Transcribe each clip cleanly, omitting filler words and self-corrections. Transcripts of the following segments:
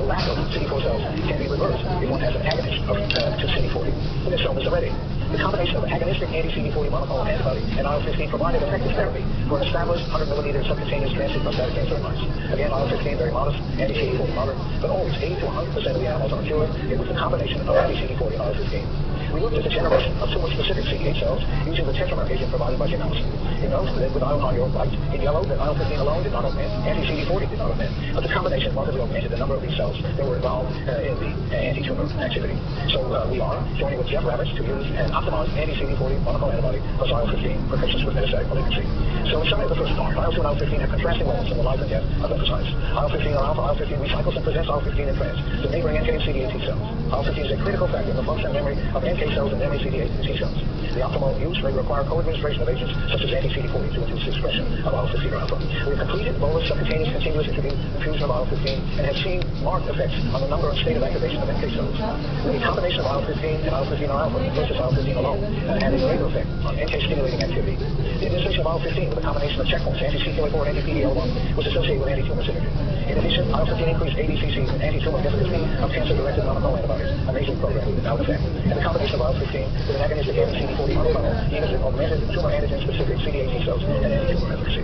lack of CD4 cells can be reversed if one has an agonist to CD40 when the cell is already. The combination of an agonistic anti-CD40 monoclonal antibody and IL-15 provided effective therapy for an established 100 millimeter subcutaneous transit prostatic cancer mice. Again, IL-15 very modest, anti-CD40 moderate, but always 80 to 100% of the animals are cured. It was the combination of anti-CD40 and IL-15. We looked at the generation of tumor-specific CD8 cells using the tetramer agent provided by Jim Allison. It notes that with on your right, in yellow, that IL-15 alone did not augment, anti-CD40 did not augment, but the combination markedly augmented the number of these cells that were involved in the anti-tumor activity. So we are joining with Jeff Ravitch to use an optimized anti-CD40 monoclonal antibody plus IL-15 for patients with metastatic malignancy. So in summary, the first part, IL-2 and IL-15 have contrasting roles in the life and death of lymphocytes. IL-15 or alpha IL-15 recycles and presents IL-15 in France to neighboring NK and CD8 T cells. IL-15 is a critical factor in the function and memory of NK cells and memory CD8 T cells. The optimal use may require co-administration of agents such as anti-CD40 to induce the expression of IL-15 or alpha. We have completed bolus subcutaneous continuous infusion of IL-15 and have seen marked effects on the number and state of activation of NK cells. The combination of IL-15 and IL-15 or alpha versus IL-15 alone had a greater effect on NK stimulating activity. The administration of IL-15 with a combination of checkpoints, anti-CTLA-4 and anti-PD-L1, was associated with anti-tumor synergy. In addition, IL-15 increased ADCC and anti-tumor efficacy of cancer-directed monoclonal antibodies, a major program without effect. And the combination of IL-15 with an agonistic anti-CD40 monoclonal yielded augmented tumor antigen-specific CD8 T cells and anti-tumor efficacy.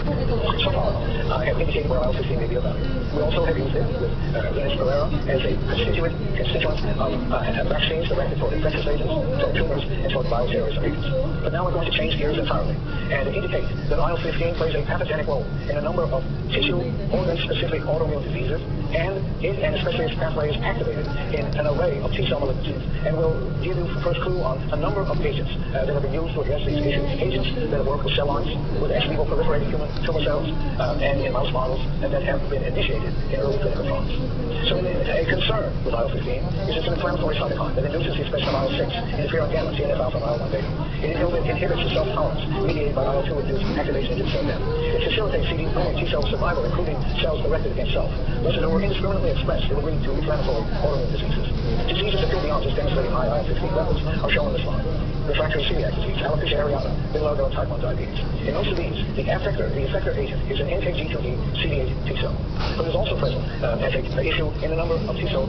So far, I have indicated where IL-15 may be of value. We also have used it with Venus Pereira as a constituent of vaccines directed toward infectious agents, toward tumors, and toward bioterrorism agents. But now we're going to change gears entirely and indicate that IL-15 plays a pathogenic role in a number of tissue, organ-specific autoimmune diseases, and especially its pathway is activated in an array of T-cell malignancies. And we'll give you the first clue on a number of agents that have been used to address these issues. Agents that have worked with cell lines, with ex vivo proliferating human tumor cells, and in mouse models, and that have been initiated in early clinical trials. So a concern with IL-15 is it's an inflammatory cytokine that induces the expression of IL-6, interferon gamma, TNF-alpha, and IL-1 beta. It inhibits the self-tolerance mediated by IL-2-induced activation into cell death. It facilitates CD4 T-cell survival, including cells directed against self. Those that were indiscriminately expressed will lead to inflammatory autoimmune diseases. Diseases that go beyond just demonstrating high IL-15 levels are shown on the slide. Refractory celiac disease, alopecia areata, vitiligo, and type 1 diabetes. In most of these, the effector agent is an NKG2D CD8 T cell. But it's also present as an issue in a number of T-cell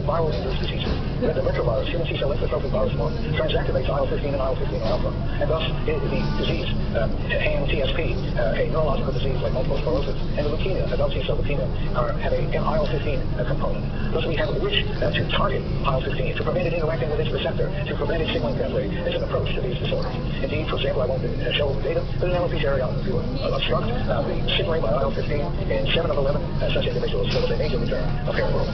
viral-induced diseases. The retrovirus, human T-cell lymphotropic virus 1, transactivates IL-15 and IL-15 alpha, and thus the disease, TSP, a neurological disease like multiple sclerosis, and the leukemia, adult T-cell leukemia, have an IL-15 component. Thus we have a wish to target IL-15, to prevent it interacting with its receptor, to prevent its signaling pathway as an approach to these disorders. Indeed, for example, I won't show data, but in alopecia areata, if you obstruct the signaling by IL-15 in 7 of 11 such individuals, there was a major return of hair growth.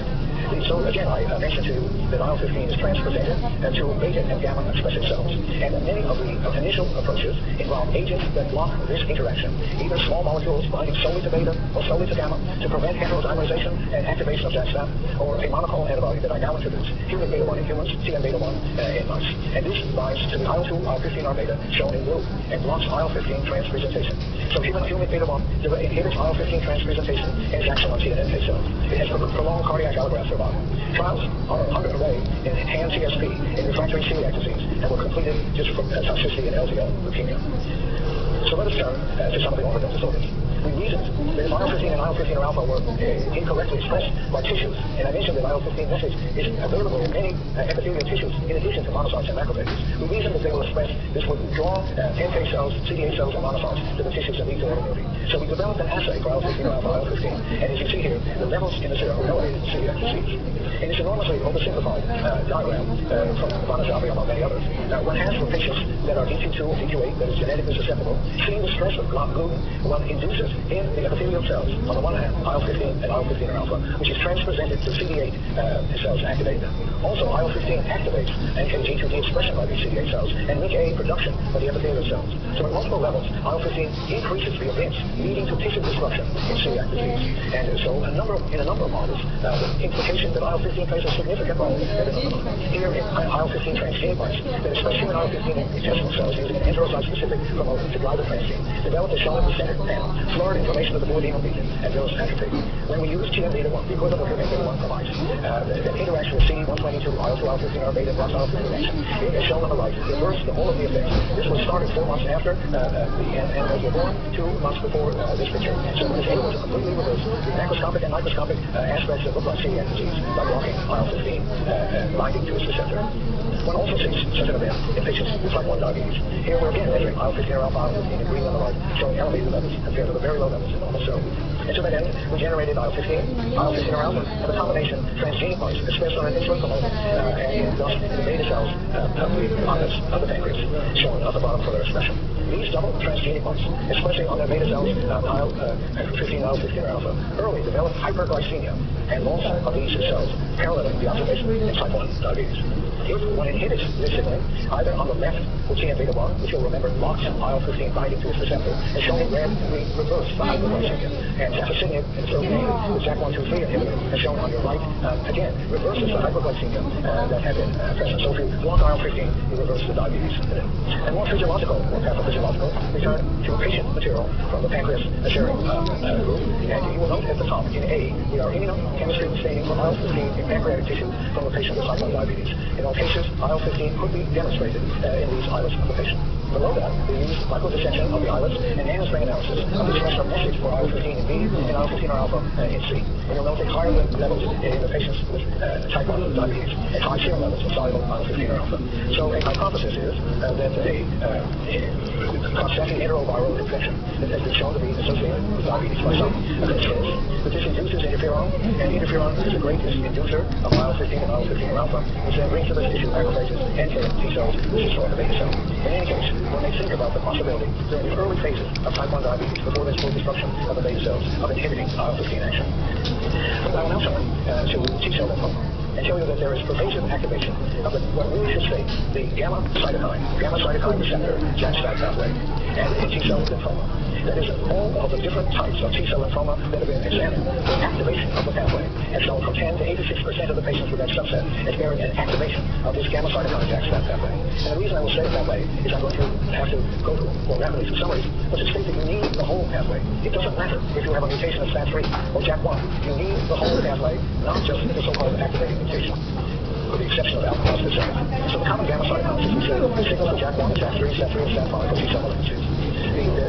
So again, I mentioned to you that IL-15 is transpresented to beta and gamma expressive cells. And many of the initial approaches involve agents that block this interaction, either small molecules binding solely to beta or solely to gamma to prevent heterodimerization and activation of JAK-STAT, or a monoclonal antibody that I now introduce, human beta-1 in humans, TM-beta-1 in mice. And this binds to the IL-2, IL-15R beta, shown in blue, and blocks IL-15 transpresentation. So human beta-1 inhibits IL-15 transpresentation and its action on T and NK cells. It has prolonged cardiac allograft survival. Trials are underway in hand CSP in refractory celiac disease and were completed just for toxicity in LDL leukemia. So let us turn to some of the organ disorders. We reasoned that if IL-15 and IL-15 or alpha were incorrectly expressed by tissues, and I mentioned that IL-15 message is available in many epithelial tissues in addition to monocytes and macrophages, we reasoned that they were expressed, this would draw NK cells, CD8 cells, and monocytes to the tissues and lead to autoimmunity. So we developed an assay for IL-15 or alpha IL-15, and as you see here, the levels in the serum are elevated in celiac disease. In this enormously oversimplified diagram from Vanajabi among many others, one has for patients that are D2 or D2-8, that is genetically susceptible, seeing the stress of gluten one induces in the epithelial cells, on the one hand, IL-15 and IL-15 or alpha, which is transpresented to CD8 cells and activate them. Also, IL-15 activates NKG2D expression by these CD8 cells and MICA production by the epithelial cells. So at multiple levels, IL-15 increases the events leading to tissue disruption in celiac disease. And so in a number of models, the implication that IL-15 plays a significant role here in IL-15 transgene mice that express human IL-15 in intestinal cells using an enterocyte-specific promoter to drive the transgene, developed as shown in the center panel, florid inflammation of the duodenal region and villus atrophy. When we use TM-beta-1, the equivalent of human beta-1 for mice, that interacts with CD122 IL-2, IL-15 are beta blocks IL-15 action. It is shown on the right, reversed all of the effects. This was started 4 months after the animals were born, 2 months before this picture. So it was able to completely reverse the macroscopic and microscopic aspects of the blood celiac disease by blocking IL-15 binding to its receptor. One also sees such an event in patients with type 1 diabetes. Here we're again measuring IL-15 or alpha IL-15 in green on the right, showing elevated levels compared to the very low levels in normal cells. And to that end, we generated IL-15 or alpha, and the combination transgenic parts expressed on an insulin promoter and thus in the beta cells of the islets of the pancreas, shown at the bottom for their expression. These double transgenic parts, expressing on their beta cells IL-15 or alpha, early develop hyperglycemia and loss of these cells, paralleling the observation in type 1 diabetes. If one inhibits this signaling, either on the left with TM-beta-1, which you'll remember blocks IL-15 binding to its receptor, as shown in red, we reverse the hyperglycemia. And safusidenib, the JAK1/2/3 inhibitor, as shown on your right, again, reverses the hyperglycemia that had been present. So if you block IL-15, you reverse the diabetes. And more physiological, or pathophysiological, return to patient material from the pancreas sharing group. And you will note at the top, in A, we are immunochemistry staining for IL-15 in pancreatic tissue from the patient with type 1 diabetes. In all cases, IL-15 could be demonstrated in these islets of the patient. Below that, we use microdissection of the islets and nanostring analysis of the expression of message for IL-15 in B and IL-15 or alpha in C. And you'll note that higher levels in the patients with type 1 diabetes and high serum levels of soluble IL-15 or alpha. So a hypothesis is that a cross-second enteroviral infection that has been shown to be associated with diabetes by some clinicians. But this induces interferon, and interferon is the greatest inducer of IL-15 and IL-15 or alpha, which then brings to the tissue macrophages and T cells, which destroy the beta cell. In any case, when they think about the possibility during the early phases of type 1 diabetes, before there's full destruction of the beta cells, of inhibiting IL-15 action. But I will now turn to T-cell lymphoma and show you that there is pervasive activation of what really should state the gamma cytokine receptor JAK-STAT pathway, and in T-cell lymphoma. That is, all of the different types of T-cell lymphoma that have been examined, the activation of the pathway has shown from 10 to 86% of the patients with that subset as bearing an activation of this gamma cytokine JAK-STAT pathway. And the reason I will say it that way is I'm going to have to go more rapidly through summaries, but to state that you need the whole pathway. It doesn't matter if you have a mutation of STAT3 or JAK1. You need the whole pathway, not just the so-called activating mutation, with the exception of alpha-positive cells. So the common gamma cytokines, as we said, signals for JAK1, STAT3, STAT3, and STAT5 for T-cell malignancies.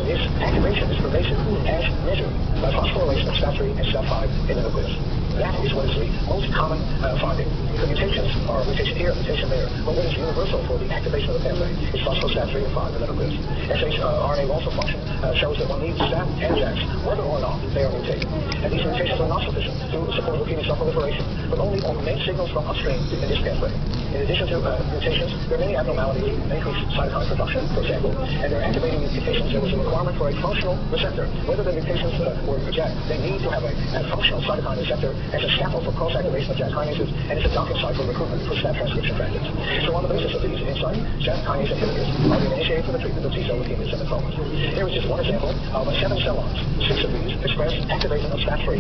This activation is pervasive as measured by phosphorylation of STAT3 and STAT5 in the nucleus. That is what is the most common finding. The mutations are a mutation here, a mutation there, but what is universal for the activation of the pathway is phosphostat3 and 5 in the nucleus. shRNA loss of function shows that one needs STAT and JAKs, whether or not they are mutated. And these mutations are not sufficient to support leukemic cell proliferation, but only augment signals from upstream in this pathway. In addition to mutations, there are many abnormalities that increase cytokine production, for example, and there are activating mutations. There was a requirement for a functional receptor. Whether the mutations were JAK, they need to have a functional cytokine receptor as a scaffold for cross-activation of JAK kinases, and it's a docking site for recruitment for STAT transcription factors. So on the basis of these insights, JAK kinase inhibitors are being initiated for the treatment of T-cell leukemias and lymphomas. Here is just one example of 7 cell lines. 6 of these express activation of STAT3.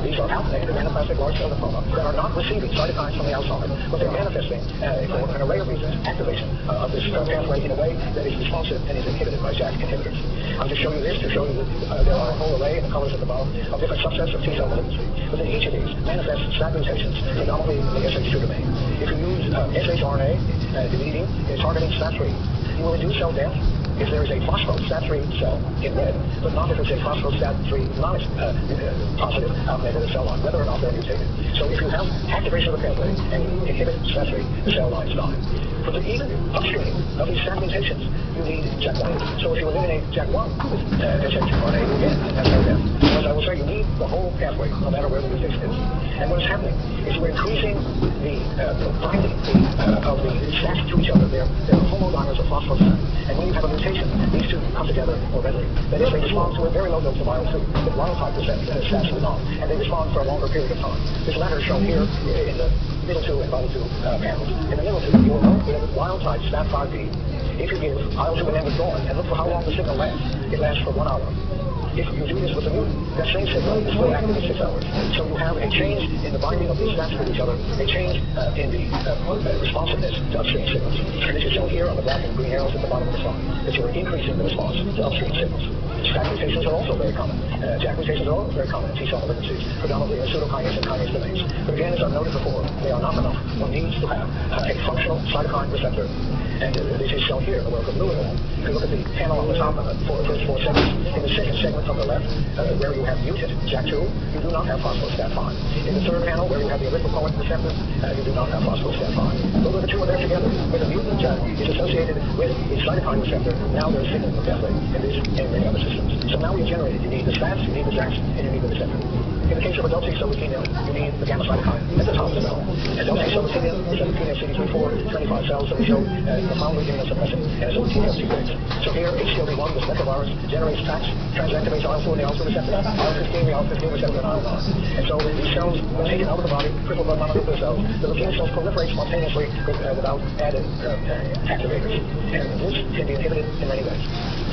These are outlaid in anaplastic large cell lymphoma that are not receiving cytokines from the outside, but they're manifesting for an array of reasons activation of this pathway in a way that is responsive and is inhibited by JAK inhibitors. I'll just show you this to show you that there are a whole array in the colors at the bottom of different subsets of T-cell malignancy. Within each of these manifest STAT mutations predominantly in the SH2 domain. If you use shRNA deleting and targeting STAT3, you will induce cell death if there is a phosphostat3 cell in red, but not if it's a phosphostat3 positive outlet in the cell line, whether or not they're mutated. So if you have activation of the pathway and you inhibit STAT3, the cell lines die. But even upstream of these STAT mutations, you need JAK1. So if you eliminate JAK1 with shRNA, you again have cell death. So as I will say, you need the whole pathway, no matter where the mutation is. And what is happening is we're increasing the binding of the STATs to each other. They're homodimers of phosphostat. And when you have a mutation, these two come together more readily. That is, they respond to a very low dose of IL-2, with wild-type receptor STATs do not, and they respond for a longer period of time. This latter is shown here in the middle two and bottom two panels. In the middle two, you will note that wild-type STAT5B, if you give IL-2 and then withdrawn, and look for how long the signal lasts, it lasts for 1 hour. If you do this with the mutant, that same signal is still active in 6 hours. So you have a change in the binding of these STATs with each other, a change in the responsiveness to upstream signals. And this is shown here on the black and green arrows at the bottom of the slide, that you are increasing the response to upstream signals. STAT mutations are also very common. JAK mutations are very common in T-cell malignancies, predominantly in pseudokinase and kinase domains. But again, as I've noted before, they are not enough. One needs to have a functional cytokine receptor. And this is shown here in the work of Lewin. If you look at the panel on the top for the first 4 segments, in the second segment from the left, where you have mutant JAK2, you do not have phospho-STAT 5. In the third panel, where you have the erythropoietin receptor, you do not have phospho-STAT 5. Those are the two are there together. Where the mutant JAK is associated with the cytokine receptor, now there's signaling of pathway in this and many other systems. So now we have generated, you need the STATs, you need the JAKs, and you need the receptor. In the case of adult T-cell leukemia, you need the gamma cytokine at the top of the cell. Adult T-cell leukemia is a leukemia CD34, 25 cells that we show profoundly immunosuppressive and is a leukemia of T-regs. So here, HCLD1, this retrovirus, generates TACs, transactivates IL-4 and the IL-2 receptor, IL-15, the IL-15 receptor, and IL-9. And so these cells are taken out of the body, peripheral blood mononuclear cells. The leukemia cells proliferate spontaneously without added activators. And this can be inhibited in many ways.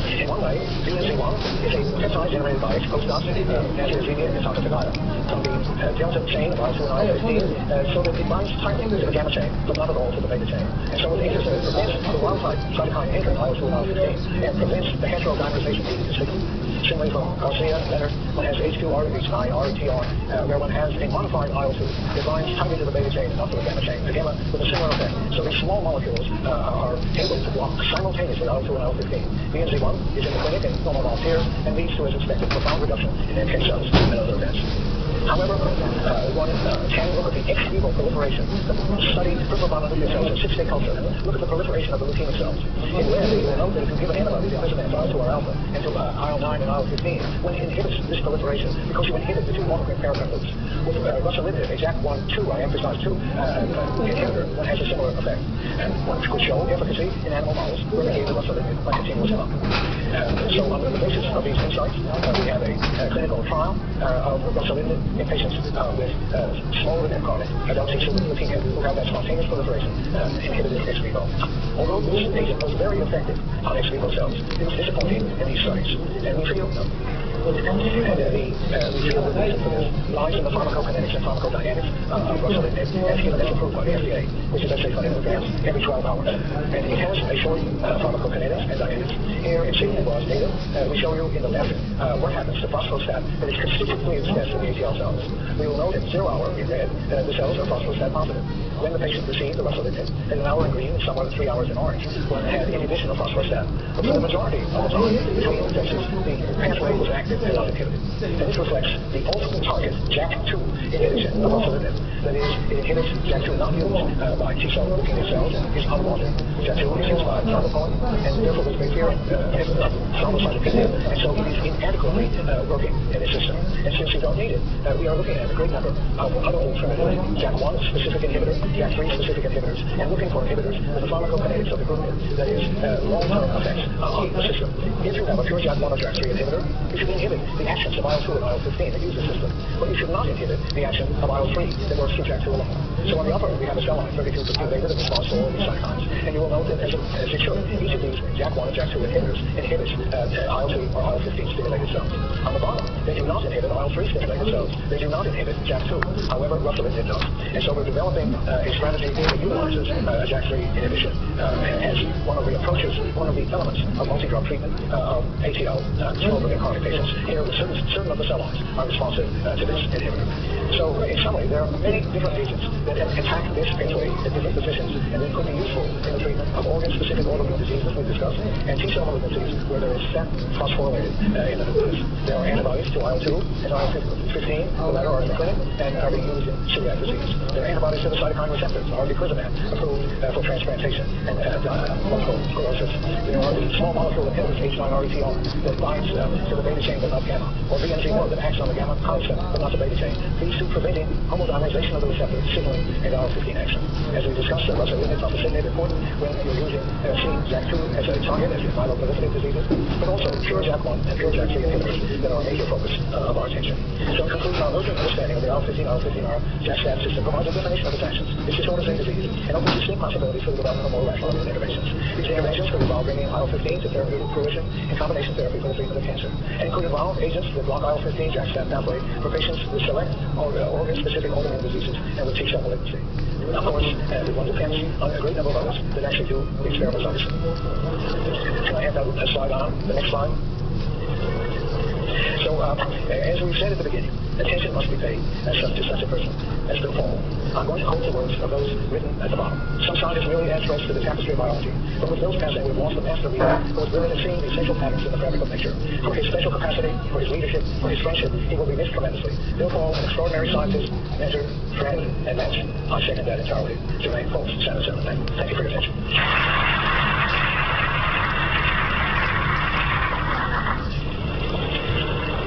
In one way, VNZ1 is a peptide generated by postdocs, Nazarezemia and Tocatagaya, from the delta chain of IL-2 and IL-15, so that it binds tightly to the gamma chain, but not at all to the beta chain. And so it prevents the wild-type cytokine entering IL-2 and IL-15, and prevents the heterodimerization needed to signal. Similarly from Garcia, Leonard, one has HQ-RTR, where one has a modified IL-2 that binds tightly to the beta chain, not to the gamma chain. The gamma with a similar effect. So these small molecules are able to block simultaneously IL-2 and IL-15. VNZ1 is in the clinic in normal volunteers and leads to, as expected, profound reduction in NK cells and other events. However, one can look at the ex vivo proliferation, study peripheral mononuclear cells in 6-day culture, and look at the proliferation of the leukemic cells. In red, you will note that if you give an antibody to IL-2 or alpha, and to IL-9 and IL-15, when it inhibits this proliferation, because you inhibit the two mononuclear paracrine loops. With ruxolitinib, a JAK1/2, I emphasize 2, inhibitor, one has a similar effect. And one could show efficacy in animal models where they gave the ruxolitinib by continuous up. So on the basis of these insights, we have a clinical trial of ruxolitinib in patients with small and incarnate adult T-cell leukemia who have that spontaneous proliferation inhibited ex vivo. Although this agent was very effective on ex vivo cells, it was disappointing in these studies. And we feel the reason for this lies in the pharmacokinetics and pharmacodynamics of ruxolitinib as given as approved by the FDA, which is actually 500 milligrams every 12 hours. And it has a short pharmacokinetics and dynamics. Here in Sigma-Bras data, we show you in the left what happens to phosphostat that is consistently expressed in the ATL cells. We will note at 0 hour in red the cells are phosphostat positive. When the patient received the ruxolitinib, at an hour in green and somewhere 3 hours in orange, one had inhibition of phosphostat. But for the majority of the time between infections, the pathway was active and not inhibited. And this reflects the ultimate target, JAK2 inhibition of ruxolitinib. That is, it inhibits JAK2 not used by T-cell leukemia cells and is unwanted. JAK2 is used by thrombopoietin and therefore was made here thrombocytopenia, and so it is inadequately working in the system. And since you don't need it, we are looking at a great number of other alternative JAK1 specific inhibitors, JAK3 specific inhibitors, and looking for inhibitors with the pharmacokinetics of the group that is long-term effects on the system. If you have a pure JAK1 or JAK3 inhibitor, you should inhibit the actions of IL-2 and IL-15 that use the system, but you should not inhibit the action of IL-3 that works through JAK2 alone. So on the upper, we have a cell line, 3215 beta, that responds to all these cytokines, and you will note that as it should, each of these JAK1 and JAK2 inhibitors inhibits IL-2 or IL-15 stimulated cells. On the bottom, they do not inhibit IL-3 stimulated cells. They do not inhibit JAK2. However, ruxolitinib does. And so we're developing a strategy that utilizes JAK3 inhibition as one of the approaches, one of the elements of multi-drug treatment of ATL, small and incarnate patients. Here, certain of the cell lines are responsive to this inhibitor. So, in summary, there are many different agents that attack this pathway at different positions and that could be useful in the treatment of organ-specific autoimmune diseases we discussed and T-cell malignancies where there is STAT phosphorylated in the nucleus. There are antibodies to IL-2 and IL-15, the latter are in the clinic and are being used in celiac disease. There are antibodies to the cytokine receptors, aripiprazimab, approved for transplantation and multiple sclerosis. There are the small molecule inhibitors, H9RETR, that binds to the beta chain but not gamma, or VNZ1 that acts on the gamma constant but not the beta chain. These two preventing homodimerization of the receptor signaling and IL-15 action. As we discussed, ruxolitinib, tofacitinib important when you're using JAK2 as a target, as in myeloproliferative diseases, but also pure JAK1 and pure JAK3 inhibitors that are a major focus of our attention. So in conclusion, our emerging understanding of the IL-15-IL-15R JAK-STAT system provides a definition of its actions, its disorders and disease, and opens distinct possibilities for the development of more rational immune interventions. These interventions could involve bringing IL-15 to therapeutic fruition in combination therapy for the treatment of cancer, and could involve agents that block IL-15 JAK-STAT pathway for patients with select organ-specific autoimmune diseases and with T-cell malignancy. Of course, it one depends on a great number of others that actually do the experiments on this. Can I have that slide on? The next slide. So So, as we said at the beginning, attention must be paid as such a person as Bill Paul. I'm going to quote the words of those written at the bottom. Some scientists merely add threads to the tapestry of biology, but with Bill's passing, we've lost the master leader who was brilliant at seeing the essential patterns in the fabric of nature. For his special capacity, for his leadership, for his friendship, he will be missed tremendously. Bill Paul, an extraordinary scientist, mentor, friend, and match. I second that entirely. Jermaine Folks, San Jose. Thank you for your attention.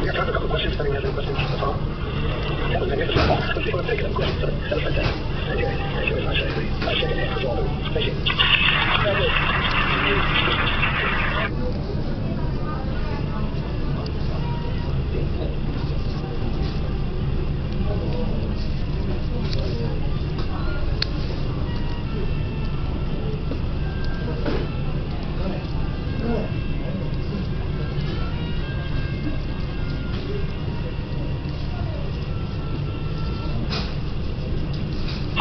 We have time for a couple of questions. If anyone has any questions on the phone. That was magnificent. Let's see what I'm taking up questions. That was fantastic. Thank you. Thank you very much. I second that as well. Thank you.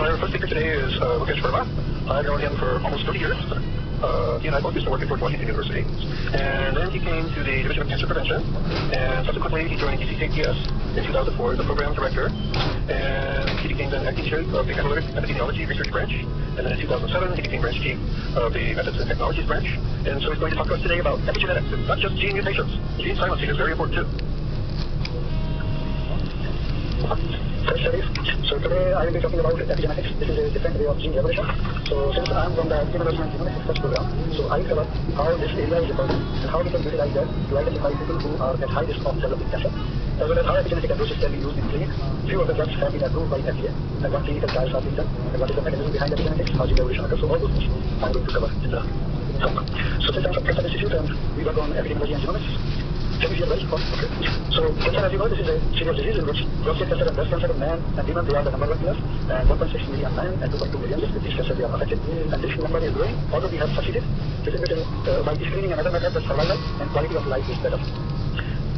Our first speaker today is Mukesh Verma. I've known him for almost 30 years. He and I both used to work at George Washington University. And then he came to the Division of Cancer Prevention. And subsequently, he joined DCCPS in 2004 as the program director. And he became then acting chair of the Analytic Epidemiology Research Branch. And then in 2007, he became branch chief of the Methods and Technologies Branch. And so he's going to talk to us today about epigenetics. And not just gene mutations. Gene silencing is very important too. Studies. So today I will be talking about epigenetics. This is a different way of gene regulation. So since I am from the Universal Genomics Research Program, so I will cover how this area is evolving and how we can utilize that to identify people who are at high risk of developing cancer, as well as how epigenetic approaches can be used in clinic. Few of the drugs have been approved by FDA, and what clinical trials have been done, and what is the mechanism behind epigenetics, how gene evolution occurs. So all those things I'm going to cover in the talk. So since I'm from Cancer Institute and we work on epidemiology and genomics, can you hear well? Okay. So, cancer, as you know, this is a serious disease in which prostate cancer and breast cancer in man and women, they are the number one killers, and 1.6 million men and 2.2 million with these cancers they are affected. And this number is growing, although we have succeeded. This is by screening another method, the survival and quality of life is better.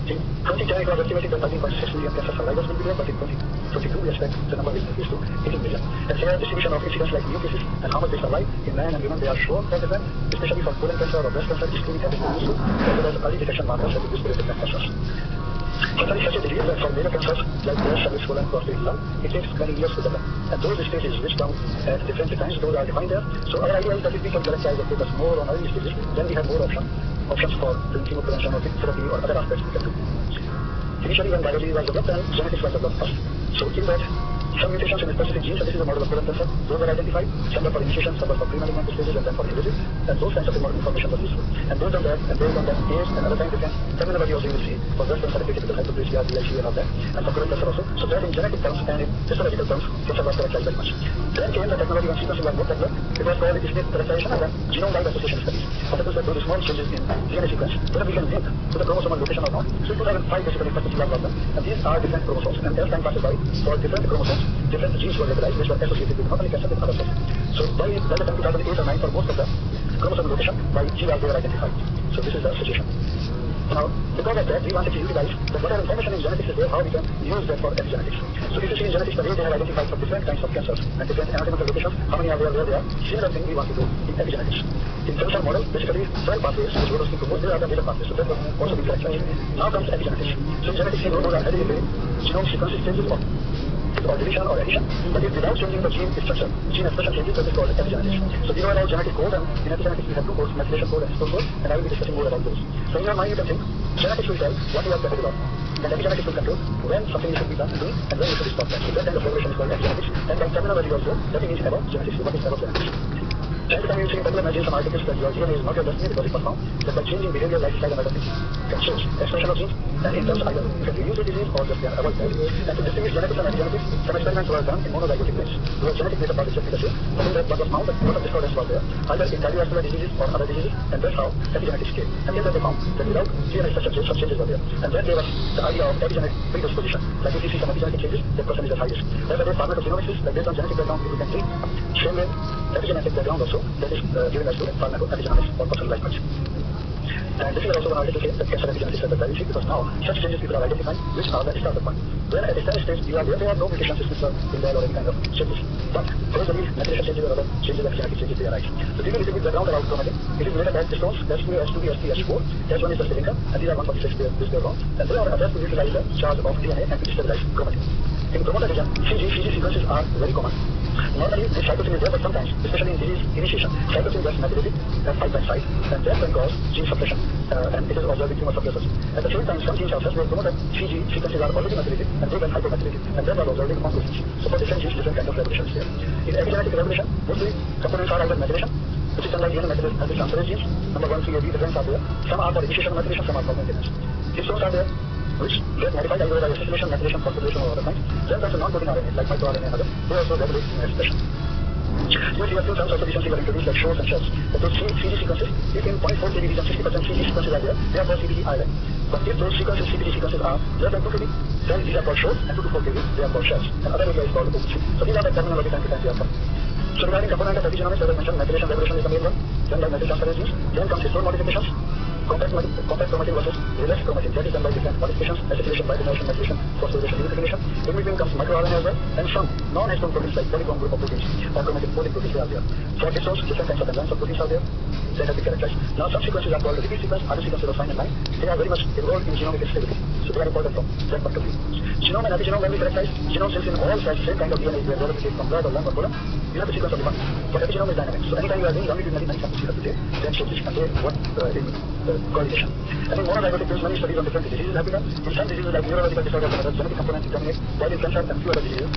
In 2010, it was estimated that 13.6 million cancer survivors will be there, but in 2022, we expect the number will increase to 18 million. And here, distribution of incidents like new cases and how much they survive in men and women, they are shown for different, especially for colon cancer or breast cancer, screening has been used to, as well as early detection markers have been used for different cancers. Cancer is such a disease that for major cancers like breast, cervix, colon, prostate, lung, it takes many years to develop. And those stages which come at different times, those are defined there. So our idea is that if we can characterize and focus more on early stages, then we have more options for chemoprevention or therapy or other aspects we can do. Initially, when biology was developed and genetics was developed first. So in that, some mutations in specific genes, and this is a model of colon cancer, those were identified, some were for initiation, some were for pre-malignant stages, and then for invasive, and those kinds of information was useful. And based on that, age and other scientific terminology also you will see, for breast cancer, typical hyperplasia, DIC and all that, and for colon cancer also. So that in genetic terms and in histological terms, cancer was characterized very much. Then came the technology when sequencing was more popular. It was called SNP characterization and then genome-wide association studies. What happens that those small changes in DNA sequence, whether we can link to the chromosomal location or not. So in 2005, basically, first was done, and these are different chromosomes. And as time passes by, for different chromosomes, different genes were localized, which were associated with not only cancer, but other cells. So by the time 2008 or 9, for most of the chromosome location, by genes they were identified. So this is the association. Now, because of that, we wanted to utilize that whatever information in genetics is there, how we can use that for epigenetics. So if you see in genetics, the way they have identified for different kinds of cancers and different anatomical locations, how many are there, where they are, similar thing we want to do in epigenetics. In cancer model, basically 12 pathways, which we were looking to those are the major pathways, so that will also be characterized. Now comes epigenetics. So in genetics, those are hereditary genome sequence changes or deletion or addition, but if without changing the gene structure, gene expression changes, that is called epigenetics. So you know about genetic code, and in epigenetics we have two codes, methylation code and histone code, and I will be discussing more about those. So in your mind you can think, genetics will tell what you are capable of, and epigenetics will control when something should be done and doing, and when you should stop that. So that kind of regulation is called epigenetics, and by terminology also, that means about genetics. What is about genetics? Every time you see people imagine some articles that your DNA is not your destiny because it was found that by changing behavior, lifestyle, and other things can change expression of genes, and in terms either you can reduce the disease or just avoid that. And to distinguish genetics and epigenetics, some experiments were done in monozygotic ways, where genetic makeup is exactly the same, but in that what was found that lot of disorders were there, either in cardiovascular diseases or other diseases, and that's how epigenetics came. And here they found that without DNA structure, some changes were there. And that gave us the idea of epigenetic predisposition. Like if you see some epigenetic changes, that person is at high risk. That's the way pharmacogenomics is, like based on genetic background, people can see same way epigenetic background also, that is giving us to pharmacoepigenomics or person life much. And this is also one article saying that cancer epigenetics is very easy because now such changes people are identifying which are the starting point. Where at the steady stage you are there are no mutation systems in there or any kind of changes. But gradually methylation changes or other changes, epigenetic changes they arise. So give me a little bit background about chromatin. It is related as histones, S2, S2B, S3, S4. S1 is the silica, and these are 146 base pair bonds. And they are attached to neutralize the charge of DNA and to destabilize chromatin. In promoter region, CG sequences are very common. Normally, this cytosine is there, but sometimes, especially in disease initiation, cytosine gets methylated at 5' site, and that can cause gene suppression, and it is observed in tumor suppressors. At the same time, some genes are such where promoter CG sequences are already methylated, and they get hypermethylated, and that was observed in oncogenes. So for different genes, different kind of regulations here. In epigenetic regulation, mostly components are either methylation, which is unlike DNA methyltransferase genes. Number 1, 3, 8, different are there. Some are for initiation of methylation, some are for maintenance. Histones are there, which get modified either by acetylation, methylation, phosphorylation, or other kinds. Then there's a non-coding RNA, like microRNA and others. They also regulate gene expression. Here we have two terms also recently were introduced, like SHORTS and SHELS. But those CG sequences, if in 0.4 kb region 60% CG sequences are there, they are called CPG island. But if those sequences, CPG sequences are less than 2 kb, then these are called SHORTS, and 2 to 4 kb, they are called SHELS. And other area is called OPC. So these are the terminology time to time we are coming. So regarding component of epigenomics, as I mentioned, methylation regulation is the main one. Then by methyltransferase genes, then comes histone modifications, compact chromatin versus relaxed chromatin. That is done by different modifications, acetylation, biotination, methylation, phosphorylation, unification. In between comes microRNA as well, and some non-histone proteins like polycomb group of proteins or chromatin proteins are there. For histones, different kinds of enzymes of proteins are there. They have been characterized. Now some sequences are called repeat sequence, other sequences are fine and line. They are very much involved in genomic stability. So they are important from that point of view. Genome and epigenome, when we characterize, genome cells in all cells, same kind of DNA is there, whether we take from blood or lung or colon, you have the sequence of the one. But epigenome is dynamic. So anytime you are doing longitudinally many samples you have to take, then show this contain what in correlation. And in monozygotic case, many studies on different diseases have been done. In some diseases like neurological disorders and other genetic components determinate, while in cancer and few other diseases,